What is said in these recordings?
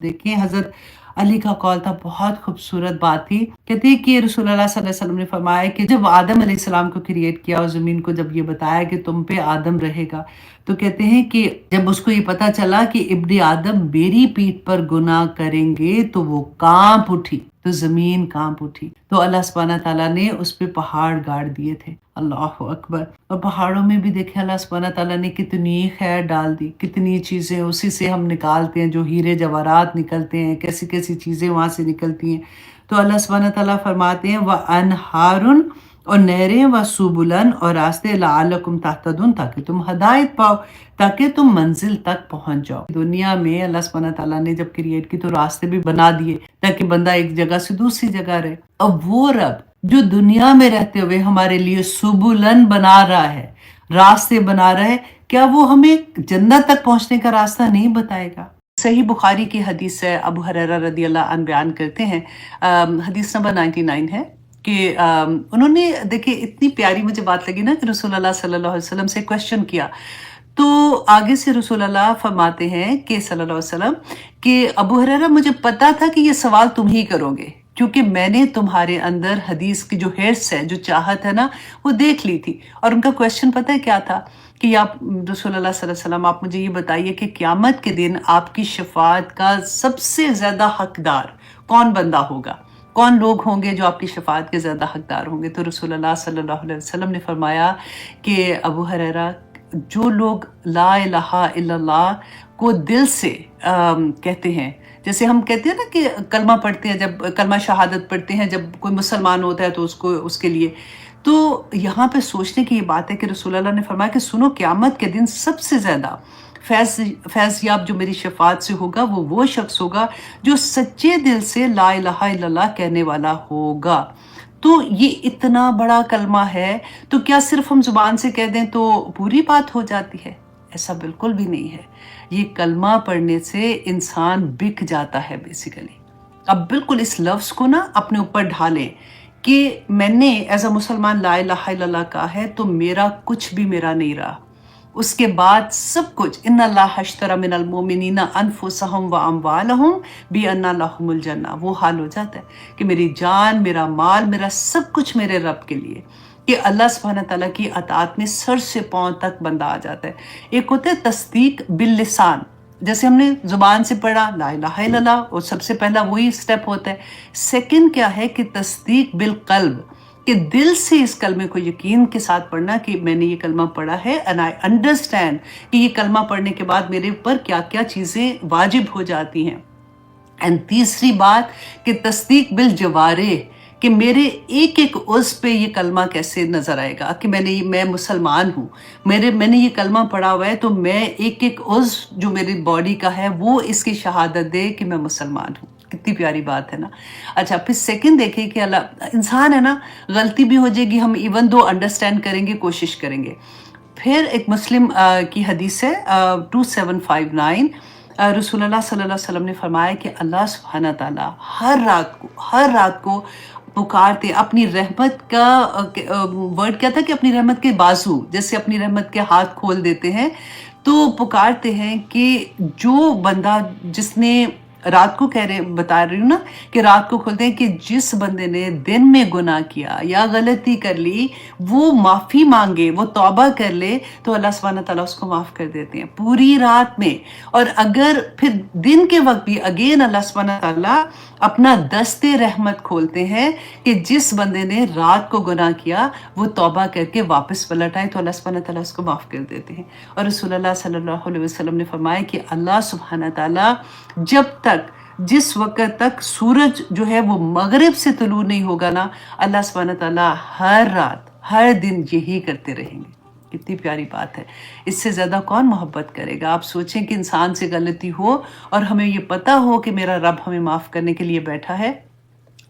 देखें हज़रत अली का कौल था, बहुत खूबसूरत बात थी। कहते हैं कि रसूलुल्लाह सल्लल्लाहु अलैहि वसल्लम ने फरमाया कि जब आदम अलैहिस्सलाम को क्रिएट किया और ज़मीन को जब ये बताया कि तुम पे आदम रहेगा, तो कहते हैं कि जब उसको ये पता चला कि इब्ने आदम मेरी पीठ पर गुनाह करेंगे तो वो काँप उठी, तो ज़मीन काँप उठी। तो अल्लाह सुब्हानहू तआला ने उस पे पहाड़ गाड़ दिए थे। अल्लाहु अकबर। और पहाड़ों में भी देखें अल्लाह सुब्हानहू तआला ने कितनी खैर डाल दी, कितनी चीज़ें उसी से हम निकालते हैं, जो हीरे जवाहरात निकलते हैं, कैसी-कैसी चीज़ें वहाँ से निकलती हैं। तो अल्लाह सुब्हानहू तआला फरमाते हैं व अनहारुन, और नहरें व सुबुलन, और रास्ते लअल्लकुम तहतदून, ताकि तुम हिदायत पाओ, ताकि तुम मंजिल तक पहुंच जाओ। दुनिया में अल्लाह सुब्हानहू तआला ने जब क्रिएट की तो रास्ते भी बना दिए ताकि बंदा एक जगह से दूसरी जगह रहे। अब वो रब जो दुनिया में रहते हुए हमारे लिए सुबुलन बना रहा है, रास्ते बना रहा है, क्या वो हमें जन्नत तक पहुंचने का रास्ता नहीं बताएगा? सही बुखारी की हदीस है, अबू हुरैरा रदियल्लाहु अन्हु बयान करते हैं, हदीस नंबर 99 है कि उन्होंने देखिए इतनी प्यारी मुझे बात लगी ना कि रसूलुल्लाह सल्लल्लाहु अलैहि वसल्लम से क्वेश्चन किया। तो आगे से रसूलुल्लाह फरमाते हैं कि सल्लल्लाहु अलैहि वसल्लम कि अबू हुरैरा मुझे पता था कि ये सवाल तुम ही करोगे, क्योंकि मैंने तुम्हारे अंदर हदीस की जो हिर्स है, जो चाहत है ना, वो देख ली थी। और उनका क्वेश्चन पता है क्या था कि आप रसूलुल्लाह सल्लल्लाहु अलैहि वसल्लम आप मुझे ये बताइए कि क़यामत के दिन आपकी शफ़ाअत का सबसे ज़्यादा हकदार कौन बंदा होगा? कौन लोग होंगे जो आपकी शफ़ाअत के ज़्यादा हकदार होंगे? तो रसूलुल्लाह सल्लल्लाहु अलैहि वसल्लम ने फरमाया कि अबू हुरैरा, जो लोग ला इलाहा इल्लल्लाह को दिल से कहते हैं, जैसे हम कहते हैं ना कि कलमा पढ़ते हैं, जब कलमा शहादत पढ़ते हैं, जब कोई मुसलमान होता है तो उसको उसके लिए, तो यहाँ पे सोचने की ये बात है कि रसूलुल्लाह ने फरमाया कि सुनो, क़यामत के दिन सबसे ज़्यादा फैज़याब जो मेरी शफ़ाअत से होगा वो शख्स होगा जो सच्चे दिल से ला इलाहा इल्लल्लाह कहने वाला होगा। तो ये इतना बड़ा कलमा है, तो क्या सिर्फ हम ज़ुबान से कह दें तो पूरी बात हो जाती है? ऐसा बिल्कुल भी नहीं है। ये कलमा पढ़ने से इंसान बिक जाता है बेसिकली। अब बिल्कुल इस लफ्ज़ को ना अपने ऊपर ढालें कि मैंने एज़ अ मुसलमान ला इलाहा इल्लल्लाह कहा है, तो मेरा कुछ भी मेरा नहीं रहा। उसके बाद सब कुछ, इन्नल्लाह अश्तरा मिनल मोमिनीना अनफुसहुम व अम्वालहुम बिअन्ना लहुमुल जन्नह, वो हाल हो जाता है कि मेरी जान, मेरा माल, मेरा सब कुछ मेरे रब के लिए, कि अल्लाह सुब्हानहू तआला की अताअत में सर से पाँव तक बंदा आ जाता है। एक होता है तस्दीक बिल लिसान, जैसे हमने ज़ुबान से पढ़ा ला इलाहा इल्लल्लाह, और सबसे पहला वही स्टेप होता है। सेकंड क्या है कि तस्दीक बिल क़ल्ब, कि दिल से इस कलमे को यकीन के साथ पढ़ना कि मैंने ये कलमा पढ़ा है एंड आई अंडरस्टैंड कि ये कलमा पढ़ने के बाद मेरे ऊपर क्या-क्या चीज़ें वाजिब हो जाती हैं। एंड तीसरी बात कि तस्दीक बिल जवारिह, कि मेरे एक-एक उज़्व पे ये कलमा कैसे नज़र आएगा कि मैं मुसलमान हूँ। मैंने ये कलमा पढ़ा हुआ है, तो मैं एक-एक उज़्व जो मेरी बॉडी का है वो इसकी शहादत दे कि मैं मुसलमान हूँ। कितनी प्यारी बात है ना। अच्छा, फिर सेकंड देखिए कि अल्लाह इंसान है ना, गलती भी हो जाएगी, हम इवन दो अंडरस्टैंड करेंगे, कोशिश करेंगे। फिर एक मुस्लिम की हदीस है 2759, रसूलुल्लाह सल्लल्लाहु अलैहि वसल्लम ने फरमाया कि अल्लाह सुब्हानहू तआला हर रात को पुकारते अपनी रहमत का वर्ड क्या था कि अपनी रहमत के बाजू, जैसे अपनी रहमत के हाथ खोल देते हैं, तो पुकारते हैं कि जो बंदा, जिसने रात को बता रही हूँ ना, कि रात को खोलते हैं कि जिस बंदे ने दिन में गुनाह किया या गलती कर ली, वो माफ़ी मांगे, वो तौबा कर ले, तो अल्लाह सुब्हानहू तआला उसको माफ़ कर देते हैं पूरी रात में। और अगर फिर दिन के वक्त भी अगेन अल्लाह सुब्हानहू तआला अपना दस्ते रहमत खोलते हैं कि जिस बंदे ने रात को गुनाह किया वो तौबा करके वापस पलट आए, तो अल्लाह सुब्हानहू तआला उसको माफ़ कर देते हैं। और रसूलुल्लाह सल्लल्लाहु अलैहि वसल्लम ने फरमाया कि अल्लाह सुब्हानहू तआला जब तक, जिस वक़्त तक सूरज जो है वो मगरिब से तुलू नहीं होगा ना, अल्लाह सुब्हानहू तआला हर रात, हर दिन यही करते रहेंगे। कितनी प्यारी बात है। इससे ज़्यादा कौन मोहब्बत करेगा? आप सोचें कि इंसान से गलती हो और हमें ये पता हो कि मेरा रब हमें माफ़ करने के लिए बैठा है,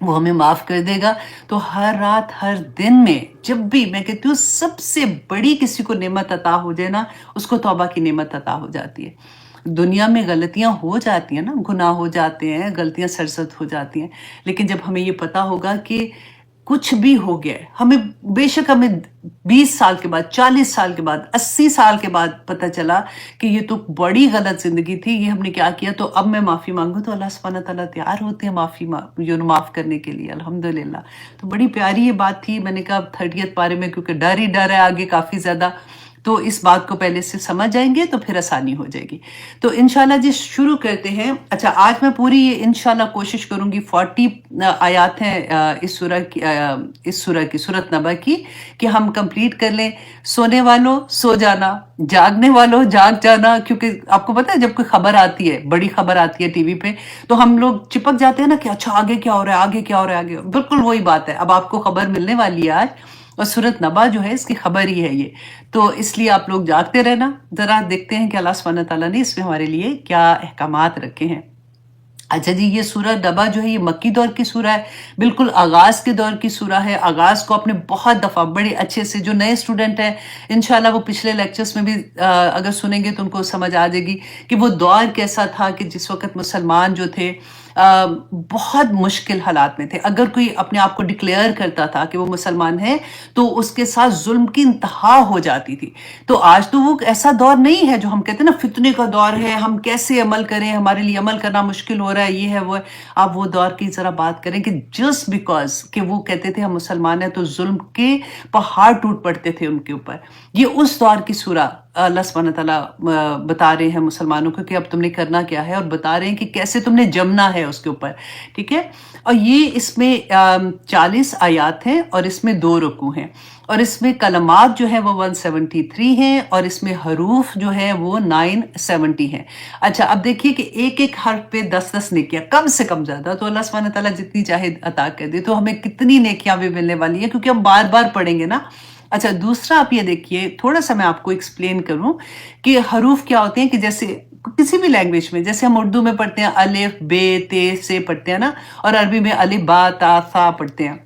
वो हमें माफ़ कर देगा। तो हर रात, हर दिन में, जब भी, मैं कहती हूँ सबसे बड़ी किसी को नेमत अता हो जाए ना, उसको तौबा की नेमत अता हो जाती है। दुनिया में गलतियाँ हो जाती हैं ना, गुनाह हो जाते हैं, गलतियाँ सरज़द हो जाती हैं, लेकिन जब हमें ये पता होगा कि कुछ भी हो गया है, हमें बेशक हमें 20 साल के बाद, 40 साल के बाद, 80 साल के बाद पता चला कि ये तो बड़ी गलत ज़िंदगी थी, ये हमने क्या किया, तो अब मैं माफ़ी माँगूँ, तो अल्लाह सुब्हानहू व तआला तैयार होते हैं माफ़ करने के लिए, अल्हम्दुलिल्लाह। तो बड़ी प्यारी ये बात थी, मैंने कहा 30th पारे में क्योंकि डर ही डर है आगे काफ़ी ज़्यादा, तो इस बात को पहले से समझ जाएँगे तो फिर आसानी हो जाएगी। तो इंशाल्लाह जी शुरू करते हैं। अच्छा, आज मैं पूरी ये इंशाल्लाह कोशिश करूँगी 40 आयत हैं इस सूरह की, सूरत नबा की, कि हम कंप्लीट कर लें। सोने वालों सो जाना, जागने वालों जाग जाना, क्योंकि आपको पता है जब कोई खबर आती है, बड़ी खबर आती है टीवी पे, तो हम लोग चिपक जाते हैं ना कि अच्छा आगे क्या हो रहा है, आगे क्या हो रहा है, आगे बिल्कुल वही बात है। अब आपको खबर मिलने वाली है आज, और सूरत नबा जो है इसकी खबर ही है ये। तो इसलिए आप लोग जागते रहना, ज़रा देखते हैं कि अल्लाह सुब्हानहू व तआला ने इसमें हमारे लिए क्या अहकामात रखे हैं। अच्छा जी, ये सूरह नबा जो है ये मक्की दौर की सूरह है, बिल्कुल आगाज़ के दौर की सूरह है। आगाज़ को आपने बहुत दफ़ा बड़े अच्छे से, जो नए स्टूडेंट हैं इंशाल्लाह वो पिछले लेक्चर्स में भी अगर सुनेंगे तो उनको समझ आ जाएगी कि वो दौर कैसा था कि जिस वक़्त मुसलमान जो थे बहुत मुश्किल हालात में थे। अगर कोई अपने आप को डिक्लेयर करता था कि वो मुसलमान है, तो उसके साथ ज़ुल्म की इंतहा हो जाती थी। तो आज तो वो ऐसा दौर नहीं है जो हम कहते हैं ना फितने का दौर है, हम कैसे अमल करें, हमारे लिए अमल करना मुश्किल हो रहा है, ये है वो है। आप वो दौर की ज़रा बात करें कि जस्ट बिकॉज़ कि वो कहते थे हम मुसलमान हैं, तो ज़ुल्म के पहाड़ टूट पड़ते थे उनके ऊपर। ये उस दौर की सूरह अल्लाह सुब्हानहू व तआला बता रहे हैं मुसलमानों को कि अब तुमने करना क्या है, और बता रहे हैं कि कैसे तुमने जमना है उसके ऊपर, ठीक है। और ये इसमें 40 आयत हैं और इसमें 2 रुकू हैं, और इसमें कलमात जो है वो 173 हैं, और इसमें हरूफ जो है वो 970 हैं। अच्छा, अब देखिए कि एक एक हर्फ पे 10-10 नेकियां, कम से कम ज़्यादा तो अल्लाह सुब्हानहू व तआला जितनी चाहे अता कर दे, तो हमें कितनी नेकियां भी मिलने वाली हैं, क्योंकि हम बार बार पढ़ेंगे ना। अच्छा, दूसरा आप ये देखिए, थोड़ा सा मैं आपको एक्सप्लेन करूं कि हरूफ क्या होते हैं, कि जैसे किसी भी लैंग्वेज में, जैसे हम उर्दू में पढ़ते हैं अलिफ बे ते से पढ़ते हैं ना, और अरबी में अलिफ बा ता सा पढ़ते हैं,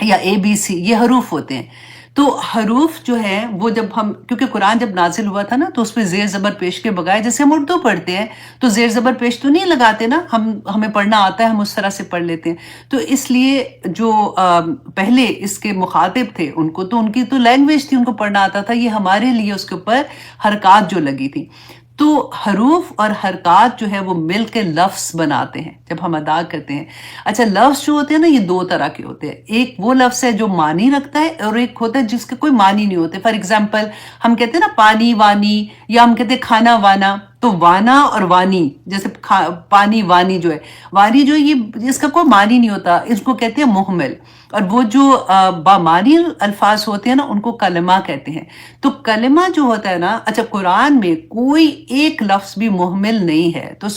या ABC, ये हरूफ होते हैं। तो हरूफ जो है वो जब हम, क्योंकि कुरान जब नाजिल हुआ था ना, तो उसमें ज़ेर ज़बर पेश के बगैर, जैसे हम उर्दू पढ़ते हैं तो ज़ेर ज़बर पेश तो नहीं लगाते ना, हमें पढ़ना आता है, हम उस तरह से पढ़ लेते हैं। तो इसलिए जो पहले इसके मुखातिब थे, उनको तो उनकी तो लैंग्वेज थी, उनको पढ़ना आता था, ये हमारे लिए उसके ऊपर हरकत जो लगी थी। तो हरूफ और हरकत जो है वो मिल के लफ्ज़ बनाते हैं जब हम अदा करते हैं। अच्छा, लफ्ज़ जो होते हैं ना, ये 2 तरह के होते हैं। एक वो लफ्ज़ है जो मानी रखता है, और एक होता है जिसके कोई मानी नहीं होते। फॉर एग्जाम्पल, हम कहते हैं ना पानी वानी, या हम कहते हैं खाना वाना, तो वाना और वानी, जैसे पानी वानी जो है, वानी जो है ये इसका कोई मानी नहीं होता, इसको कहते हैं मुहमल। और वो जो बामानी अल्फाज होते हैं ना, उनको कलमा कहते हैं। तो कलमा जो होता है ना, अच्छा, कुरान में कोई एक लफ्ज़ भी मुहमल नहीं है। तो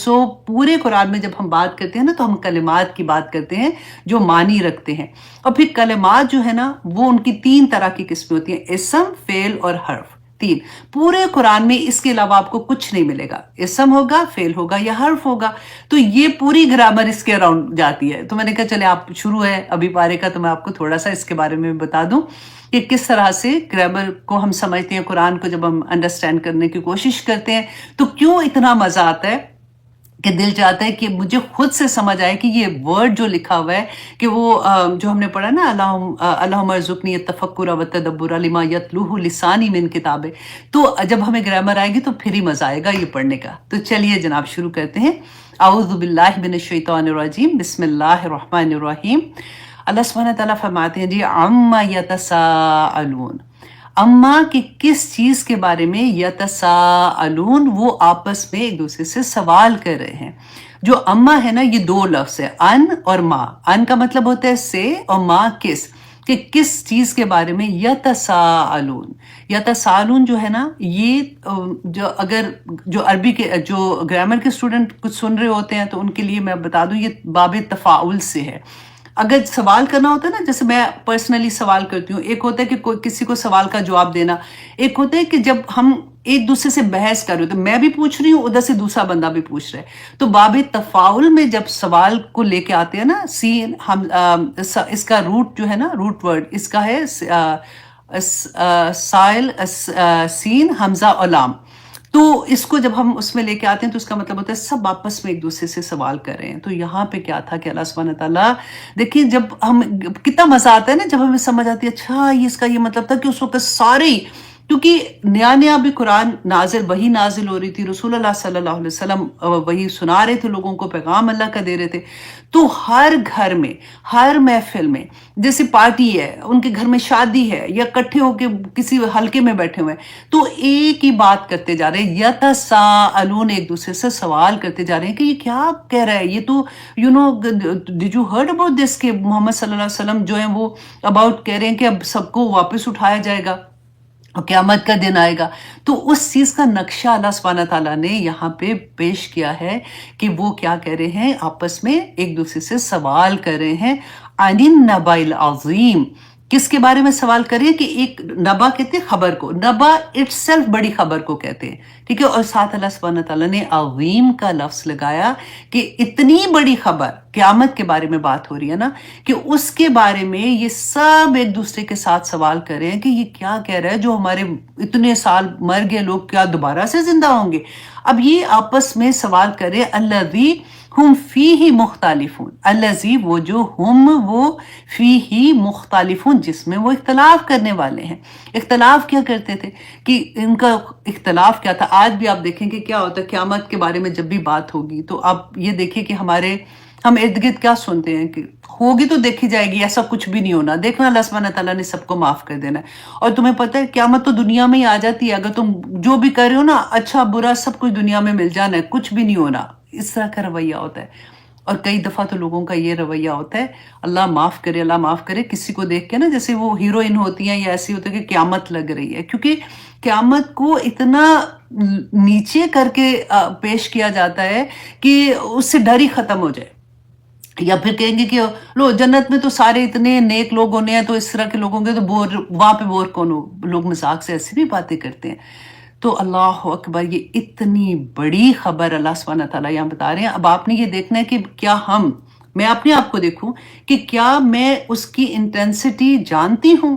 पूरे कुरान में जब हम बात करते हैं ना, तो हम कलिमात की बात करते हैं जो मानी रखते हैं। और फिर कलिमात जो है ना, वो उनकी 3 तरह की किस्में होती हैं, इस्म, फेल और हर्फ। 3 पूरे कुरान में, इसके अलावा आपको कुछ नहीं मिलेगा। इस्म होगा, फेल होगा, या हर्फ होगा। तो ये पूरी ग्रामर इसके अराउंड जाती है। तो मैंने कहा चले, आप शुरू है अभी पारे का, तो मैं आपको थोड़ा सा इसके बारे में बता दूं कि किस तरह से ग्रामर को हम समझते हैं, कुरान को जब हम अंडरस्टैंड करने की कोशिश करते हैं, तो क्यों इतना मजा आता है कि दिल चाहता है कि मुझे खुद से समझ आए कि ये वर्ड जो लिखा हुआ है, कि वो जो हमने पढ़ा ना, अल्लाहुम्मा अर्ज़ुक़नी अत-तफ़क्कुर व तदब्बुर लिमा यतलूहु लिसानी मिन किताबे, तो जब हमें ग्रामर आएगी तो फिर ही मज़ा आएगा ये पढ़ने का। तो चलिए जनाब शुरू करते हैं। अऊज़ु बिल्लाहि मिनश शैतानिर रजीम, बिस्मिल्लाहिर रहमानिर रहीम। अल्लाह सुब्हानहू व तआला फरमाते हैं जी, अम्मा यतसाअलून, अम्मा कि किस चीज के बारे में, यतसाअलून, वो आपस में एक दूसरे से सवाल कर रहे हैं। जो अम्मा है ना, ये 2 लफ्ज है, अन और माँ। अन का मतलब होता है से, और माँ किस, कि किस चीज के बारे में, यतसाअलून। यतसाअलून जो है ना, ये जो अगर जो अरबी के, जो ग्रामर के स्टूडेंट कुछ सुन रहे होते हैं, तो उनके लिए मैं बता दूं, ये बाबे तफाउल से है। अगर सवाल करना होता है ना, जैसे मैं पर्सनली सवाल करती हूँ, एक होता है कि कोई किसी को सवाल का जवाब देना, एक होता है कि जब हम एक दूसरे से बहस कर रहे हो, तो मैं भी पूछ रही हूँ, उधर से दूसरा बंदा भी पूछ रहा है। तो बाबे तफाउल में जब सवाल को लेके आते हैं ना, सीन, हम इसका रूट जो है ना, रूट वर्ड इसका है साइल, सीन, हमजा और लाम। تو اس کو جب ہم اس میں لے کے آتے ہیں تو اس کا مطلب ہوتا ہے سب آپس میں ایک دوسرے سے سوال کر رہے ہیں. تو یہاں پہ کیا تھا کہ اللہ سبحانہ تعالیٰ دیکھیے جب ہم کتنا مزہ آتا ہے نا جب ہمیں سمجھ آتی ہے اچھا یہ اس کا یہ مطلب تھا کہ اس وقت سارے ہی، کیونکہ نیا نیا بھی قرآن نازل وہی نازل ہو رہی تھی، رسول اللہ صلی اللہ علیہ وسلم وہی سنا رہے تھے لوگوں کو، پیغام اللہ کا دے رہے تھے. تو ہر گھر میں، ہر محفل میں، جیسے پارٹی ہے، ان کے گھر میں شادی ہے یا اکٹھے ہو کے کسی حلقے میں بیٹھے ہوئے ہیں، تو ایک ہی بات کرتے جا رہے ہیں، یتساءلون، ایک دوسرے سے سوال کرتے جا رہے ہیں کہ یہ کیا کہہ رہا ہے، یہ تو did you heard about this کہ محمد صلی اللہ علیہ وسلم جو ہیں وہ اباؤٹ کہہ رہے ہیں کہ اب سب کو واپس اٹھایا جائے گا اور قیامت کا دن آئے گا. تو اس چیز کا نقشہ اللہ سبحانہ تعالیٰ نے یہاں پہ پیش کیا ہے کہ وہ کیا کہہ رہے ہیں، آپس میں ایک دوسرے سے سوال کر رہے ہیں. عن النبأ العظیم، کس کے بارے میں سوال کر رہے ہیں کہ ایک نبا کہتے ہیں خبر کو، نبا اٹ سیلف بڑی خبر کو کہتے ہیں، ٹھیک ہے. اور ساتھ اللہ سبحانہ تعالیٰ نے عظیم کا لفظ لگایا کہ اتنی بڑی خبر قیامت کے بارے میں بات ہو رہی ہے نا، کہ اس کے بارے میں یہ سب ایک دوسرے کے ساتھ سوال کر رہے ہیں کہ یہ کیا کہہ رہا ہے، جو ہمارے اتنے سال مر گئے لوگ کیا دوبارہ سے زندہ ہوں گے. اب یہ آپس میں سوال کرے الذی ہم فیہ مختلفون، الذی وہ جو ہم وہ فیہ مختلفون جس میں وہ اختلاف کرنے والے ہیں. اختلاف کیا کرتے تھے کہ ان کا اختلاف کیا تھا. آج بھی آپ دیکھیں کہ کیا ہوتا ہے قیامت کے بارے میں جب بھی بات ہوگی تو آپ یہ دیکھیں کہ ہم ارد گرد کیا سنتے ہیں کہ ہوگی تو دیکھی جائے گی، ایسا کچھ بھی نہیں ہونا، دیکھنا اللہ سبحانہ تعالیٰ نے سب کو معاف کر دینا ہے. اور تمہیں پتہ ہے قیامت تو دنیا میں ہی آ جاتی ہے، اگر تم جو بھی کر رہے ہو نا اچھا برا سب کچھ دنیا میں مل جانا ہے، کچھ بھی نہیں ہونا. اس طرح کا رویہ ہوتا ہے. اور کئی دفعہ تو لوگوں کا یہ رویہ ہوتا ہے، اللہ معاف کرے اللہ معاف کرے، کسی کو دیکھ کے نا جیسے وہ ہیروئن ہوتی ہیں یا ایسی ہوتی ہے کہ قیامت لگ رہی ہے، کیونکہ قیامت کو اتنا نیچے کر کے پیش کیا جاتا ہے کہ اس سے ڈر ہی ختم ہو جائے. یا پھر کہیں گے کہ لو جنت میں تو سارے اتنے نیک لوگ ہونے ہیں، تو اس طرح کے لوگوں کے تو وہاں پہ بور کون ہو. لوگ مذاق سے ایسی بھی باتیں کرتے ہیں. تو اللہ اکبر، یہ اتنی بڑی خبر اللہ سبحانہ تعالیٰ یہاں بتا رہے ہیں. اب آپ نے یہ دیکھنا ہے کہ کیا میں اپنے آپ کو دیکھوں کہ کیا میں اس کی انٹینسٹی جانتی ہوں.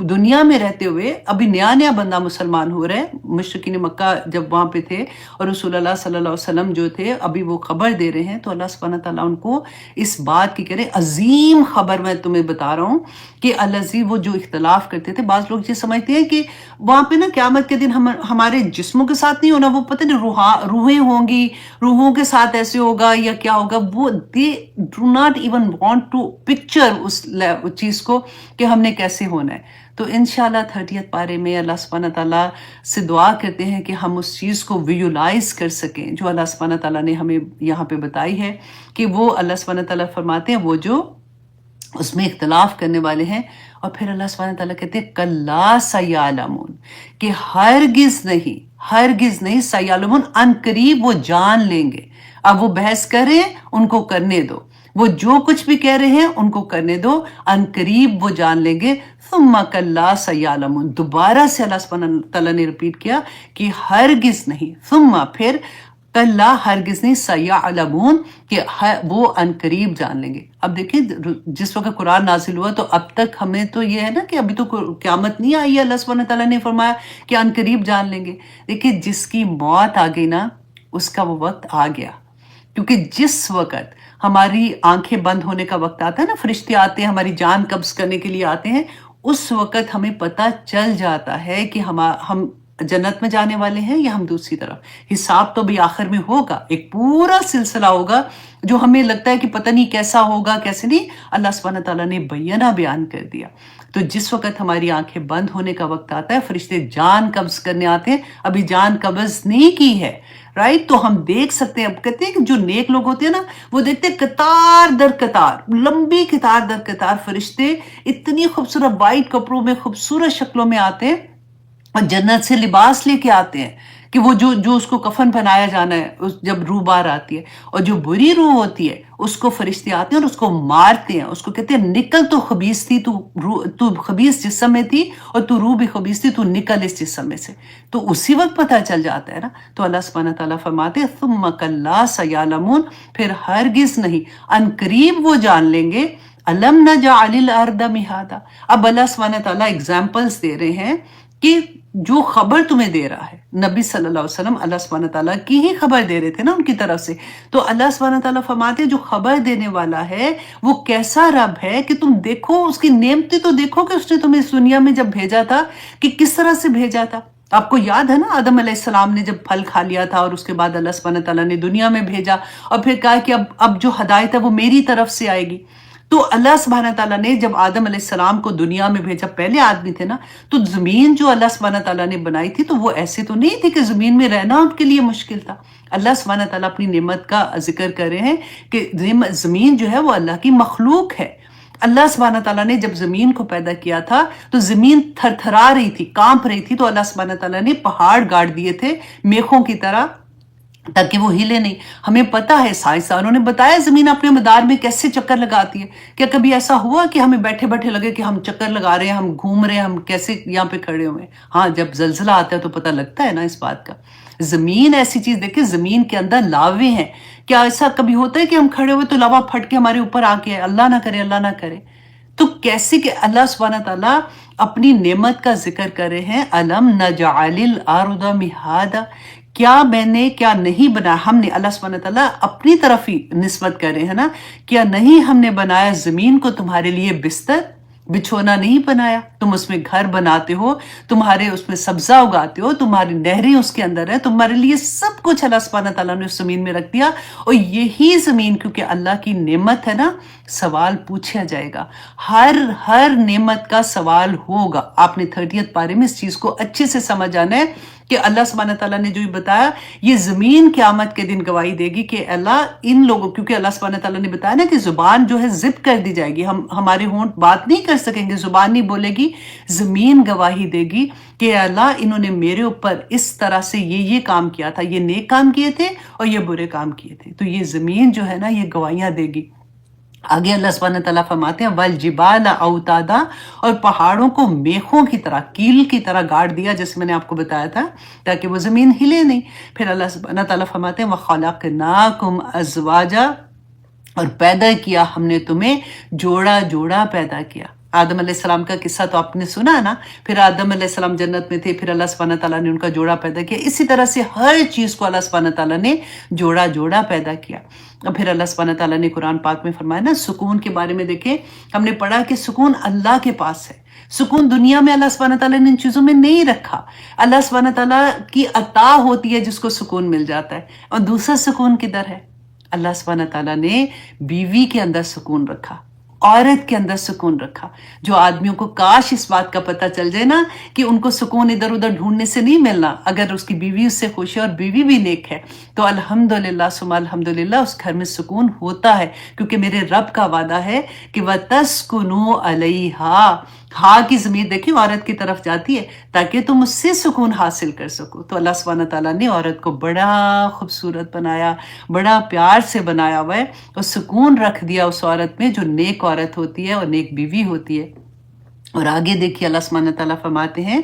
دنیا میں رہتے ہوئے ابھی نیا نیا بندہ مسلمان ہو رہا ہے، مشرکین مکہ جب وہاں پہ تھے اور رسول اللہ صلی اللہ علیہ وسلم جو تھے ابھی وہ خبر دے رہے ہیں، تو اللہ سبحانہ تعالیٰ ان کو اس بات کی کہہ رہے عظیم خبر میں تمہیں بتا رہا ہوں کہ الذی وہ جو اختلاف کرتے تھے. بعض لوگ یہ سمجھتے ہیں کہ وہاں پہ نا قیامت کے دن ہمارے جسموں کے ساتھ نہیں ہونا، وہ پتہ نہیں روحیں ہوں گی، روحوں کے ساتھ ایسے ہوگا یا کیا ہوگا. وہ they do not even want to picture اس چیز کو کہ ہم نے کیسے ہونا ہے. تو انشاءاللہ 30th پارے میں اللہ سبحانہ تعالیٰ سے دعا کرتے ہیں کہ ہم اس چیز کو ویژولائز کر سکیں جو اللہ سبحانہ تعالیٰ نے ہمیں یہاں پہ بتائی ہے کہ وہ اللہ سبحانہ تعالیٰ فرماتے ہیں وہ جو اس میں اختلاف کرنے والے ہیں. اور پھر اللہ سبحانہ تعالیٰ کہتے ہیں کلا سیعلمون، کہ ہرگز نہیں سیعلمون، ان قریب وہ جان لیں گے. اب وہ بحث کریں ان کو کرنے دو، وہ جو کچھ بھی کہہ رہے ہیں ان کو کرنے دو، ان قریب وہ جان لیں گے. ثم کلا سیعلمون، دوبارہ سے اللہ سبحانہ تعالیٰ نے ریپیٹ کیا کہ ہرگز نہیں، ثم پھر کلا ہرگز نہیں، سیعلمون کہ وہ ان قریب جان لیں گے. اب دیکھیں جس وقت قرآن نازل ہوا تو اب تک ہمیں تو یہ ہے نا کہ ابھی تو قیامت نہیں آئی ہے، اللہ سبحانہ تعالیٰ نے فرمایا کہ ان قریب جان لیں گے. دیکھیں جس کی موت آ گئی نا اس کا وہ وقت آ گیا، کیونکہ جس وقت ہماری آنکھیں بند ہونے کا وقت آتا ہے نا، فرشتے آتے ہیں ہماری جان قبض کرنے کے لیے آتے ہیں، اس وقت ہمیں پتہ چل جاتا ہے کہ ہم جنت میں جانے والے ہیں یا ہم دوسری طرف. حساب تو بھی آخر میں ہوگا، ایک پورا سلسلہ ہوگا جو ہمیں لگتا ہے کہ پتہ نہیں کیسا ہوگا کیسے نہیں، اللہ سبحانہ تعالیٰ نے بیان کر دیا. تو جس وقت ہماری آنکھیں بند ہونے کا وقت آتا ہے، فرشتے جان قبض کرنے آتے ہیں، ابھی جان قبض نہیں کی ہے، رائٹ. تو ہم دیکھ سکتے ہیں، اب کہتے ہیں کہ جو نیک لوگ ہوتے ہیں نا وہ دیکھتے ہیں قطار در قطار، لمبی قطار در قطار فرشتے اتنی خوبصورت وائٹ کپڑوں میں خوبصورت شکلوں میں آتے ہیں اور جنت سے لباس لے کے آتے ہیں کہ وہ جو اس کو کفن پہنایا جانا ہے جب روح باہر آتی ہے. اور جو بری روح ہوتی ہے اس کو فرشتے آتے ہیں اور اس کو مارتے ہیں، اس کو کہتے ہیں نکل، تو خبیث تھی، تو خبیث جسم میں تھی اور تو روح بھی خبیث تھی، تو نکل اس جسم میں سے. تو اسی وقت پتہ چل جاتا ہے نا. تو اللہ سبحانہ تعالیٰ فرماتے ہیں ثم کلا سیعلمون، پھر ہرگز نہیں، ان قریب وہ جان لیں گے. الم نجعل الارض مہادا، اب اللہ سبحانہ تعالیٰ اگزامپلس دے رہے ہیں کہ जो खबर तुम्हें दे रहा है, नबी सल्लल्लाहु अलैहि वसल्लम अल्लाह सुब्हानहू तआला की ही खबर दे रहे थे ना उनकी तरफ से। तो अल्लाह सुब्हानहू तआला फरमाते हैं जो खबर देने वाला है, वो कैसा रब है कि तुम देखो उसकी नेमतें तो देखो कि उसने तुम्हें इस दुनिया में जब भेजा था कि किस तरह से भेजा था। आपको याद है ना आदम अलैहिस्सलाम ने जब फल खा लिया था और उसके बाद अल्लाह सुब्हानहू तआला ने दुनिया में भेजा और फिर कहा कि अब जो हदायत है वो मेरी तरफ से आएगी। तो अल्लाह सुब्हानहू तआला ने जब आदम अलैहिस्सलाम को दुनिया में भेजा, पहले आदमी थे ना, तो ज़मीन जो अल्लाह सुब्हानहू तआला ने बनाई थी तो वो ऐसे तो नहीं थी कि ज़मीन में रहना उनके लिए मुश्किल था। अल्लाह सुब्हानहू तआला अपनी नेमत का ज़िक्र कर रहे हैं कि ज़मीन जो है वो अल्लाह की मखलूक है। अल्लाह सुब्हानहू तआला ने जब ज़मीन को पैदा किया था तो ज़मीन थरथरा रही थी, काँप रही थी, तो अल्लाह सुब्हानहू तआला ने पहाड़ गाड़ दिए थे मेखों की तरह ताकि वो हिले नहीं। हमें पता है, साइंसदानों ने बताया ज़मीन अपने मदार में कैसे चक्कर लगाती है। क्या कभी ऐसा हुआ कि हमें बैठे-बैठे लगे कि हम चक्कर लगा रहे हैं, हम घूम रहे हैं, हम कैसे यहाँ पे खड़े हुए हैं? हाँ, जब ज़लज़ला आता है तो पता लगता है ना इस बात का। ज़मीन ऐसी चीज़, देखिए ज़मीन के अंदर लावे हैं। क्या ऐसा कभी होता है कि हम खड़े हुए तो लावा फट के हमारे ऊपर आ गया? अल्लाह ना करे, अल्लाह ना करे। तो कैसे कि अल्लाह सुब्हानहू तआला अपनी नेमत का ज़िक्र कर रहे हैं, अलम नजअलिल अर्द मिहादा, क्या नहीं बनाया हमने, अल्लाह सुब्हानहू तआला अपनी तरफ ही निस्बत कर रहे हैं ना, क्या नहीं हमने बनाया ज़मीन को तुम्हारे लिए बिस्तर, बिछोना नहीं बनाया? तुम उसमें घर बनाते हो, तुम्हारे उसमें सब्ज़ा उगाते हो, तुम्हारी नहरें उसके अंदर है, तुम्हारे लिए सब कुछ अल्लाह सुब्हानहू तआला ने उस ज़मीन में रख दिया। और यही ज़मीन क्योंकि अल्लाह की नेमत है ना, सवाल पूछा जाएगा। हर नेमत का सवाल होगा। आपने 30th पारे में इस चीज़ को अच्छे से समझ आना है कि अल्लाह सुब्हानहू तआला ने जो ये बताया, ये ज़मीन क़यामत के दिन गवाही देगी कि अल्लाह इन लोगों, क्योंकि अल्लाह सुब्हानहू तआला ने बताया ना कि ज़ुबान जो है ज़िप कर दी जाएगी, हमारे होंठ बात नहीं कर सकेंगे, ज़ुबान नहीं बोलेगी, ज़मीन गवाही देगी कि अल्लाह इन्होंने मेरे ऊपर इस तरह से ये काम किया था, ये नेक काम किए थे और ये बुरे काम किए थे। तो ये ज़मीन जो है ना, ये गवाहियाँ देगी। आगे अल्लाह सुब्हानहू तआला फरमाते हैं वल जिबाल औतादा, और पहाड़ों को मेखों की तरह, कील की तरह गाड़ दिया, जैसे मैंने आपको बताया था, ताकि वो ज़मीन हिले नहीं। फिर अल्लाह सुब्हानहू तआला फरमाते हैं व खलकनाकुम अज़वाजा, और पैदा किया हमने तुम्हें जोड़ा जोड़ा पैदा किया। आदम अलैहिस्सलाम का किस्सा तो आपने सुना ना, फिर आदम अलैहिस्सलाम जन्नत में थे, फिर अल्लाह सुब्हानहू तआला ने उनका जोड़ा पैदा किया। इसी तरह से हर चीज़ को अल्लाह सुब्हानहू तआला ने जोड़ा जोड़ा पैदा किया। और फिर अल्लाह सुब्हानहू तआला ने कुरान पाक में फरमाया ना, सुकून के बारे में देखें, हमने पढ़ा कि सुकून अल्लाह के पास है। सुकून दुनिया में अल्लाह सुब्हानहू तआला ने इन चीज़ों में नहीं रखा। अल्लाह सुब्हानहू तआला की अता होती है जिसको सुकून मिल जाता है। और दूसरा सुकून किधर है? अल्लाह सुब्हानहू तआला ने बीवी के अंदर सुकून रखा, औरत के अंदर सुकून रखा। जो आदमियों को काश इस बात का पता चल जाए ना कि उनको सुकून इधर उधर ढूंढने से नहीं मिलना, अगर उसकी बीवी उससे खुश है और बीवी भी नेक है तो अल्हम्दुलिल्लाह सुम्मा अल्हम्दुलिल्लाह उस घर में सुकून होता है, क्योंकि मेरे रब का वादा है कि वतस्कुनु अलैहा, हाँ की ज़मीर देखिए औरत की तरफ जाती है ताकि तुम उससे सुकून हासिल कर सको। तो अल्लाह सुब्हानहू तआला ने औरत को बड़ा खूबसूरत बनाया, बड़ा प्यार से बनाया हुआ है, और सुकून रख दिया उस औरत में जो नेक औरत होती है और नेक बीवी होती है। और आगे देखिए अल्लाह सुब्हानहू तआला फरमाते हैं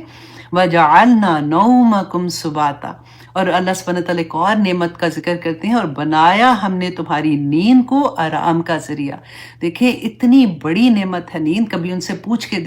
वजअलना नौमकुम सुबाता, और अल्लाह सुब्हानहू तआला एक और नेमत का जिक्र करते हैं, और बनाया हमने तुम्हारी नींद को आराम का जरिया। देखिए इतनी बड़ी नेमत है नींद, कभी उनसे पूछ के